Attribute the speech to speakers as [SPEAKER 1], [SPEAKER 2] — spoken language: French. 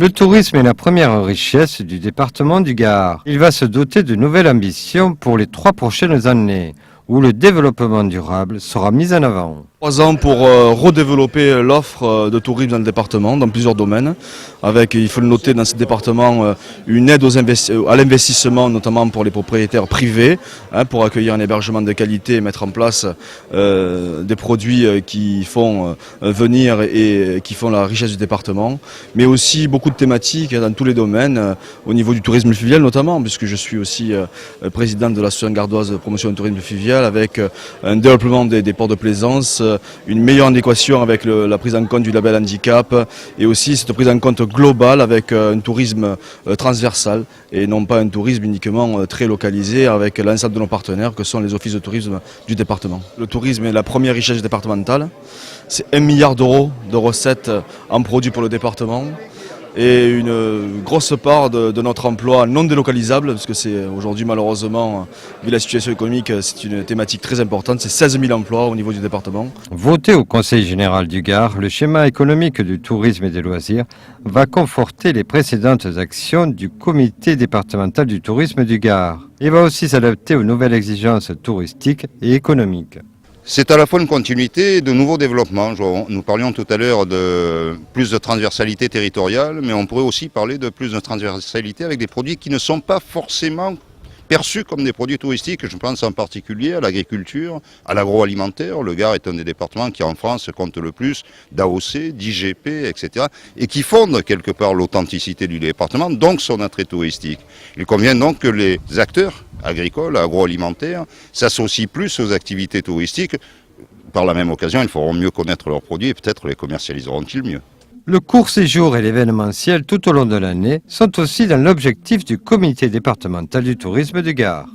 [SPEAKER 1] Le tourisme est la première richesse du département du Gard. Il va se doter de nouvelles ambitions pour les 3 prochaines années, où le développement durable sera mis en avant.
[SPEAKER 2] 3 ans pour redévelopper l'offre de tourisme dans le département, dans plusieurs domaines, avec, il faut le noter, dans ce département, une aide à l'investissement, notamment pour les propriétaires privés, pour accueillir un hébergement de qualité et mettre en place des produits qui font venir et qui font la richesse du département, mais aussi beaucoup de thématiques dans tous les domaines, au niveau du tourisme fluvial notamment, puisque je suis aussi président de l'association gardoise de promotion du tourisme fluvial, avec un développement des ports de plaisance, une meilleure adéquation avec la prise en compte du label handicap et aussi cette prise en compte globale avec un tourisme transversal et non pas un tourisme uniquement très localisé avec l'ensemble de nos partenaires que sont les offices de tourisme du département. Le tourisme est la première richesse départementale, c'est 1 milliard d'euros de recettes en produits pour le département et une grosse part de notre emploi non délocalisable, parce que c'est aujourd'hui malheureusement, vu la situation économique, c'est une thématique très importante, c'est 16 000 emplois au niveau du département.
[SPEAKER 1] Voté au Conseil général du Gard, le schéma économique du tourisme et des loisirs va conforter les précédentes actions du comité départemental du tourisme du Gard et va aussi s'adapter aux nouvelles exigences touristiques et économiques.
[SPEAKER 3] C'est à la fois une continuité et de nouveaux développements. Nous parlions tout à l'heure de plus de transversalité territoriale, mais on pourrait aussi parler de plus de transversalité avec des produits qui ne sont pas forcément perçus comme des produits touristiques. Je pense en particulier à l'agriculture, à l'agroalimentaire. Le Gard est un des départements qui en France compte le plus d'AOC, d'IGP, etc. et qui fonde quelque part l'authenticité du département, donc son attrait touristique. Il convient donc que les acteurs agricoles, agroalimentaires, s'associent plus aux activités touristiques. Par la même occasion, ils feront mieux connaître leurs produits et peut-être les commercialiseront-ils mieux.
[SPEAKER 1] Le court séjour et l'événementiel tout au long de l'année sont aussi dans l'objectif du comité départemental du tourisme du Gard.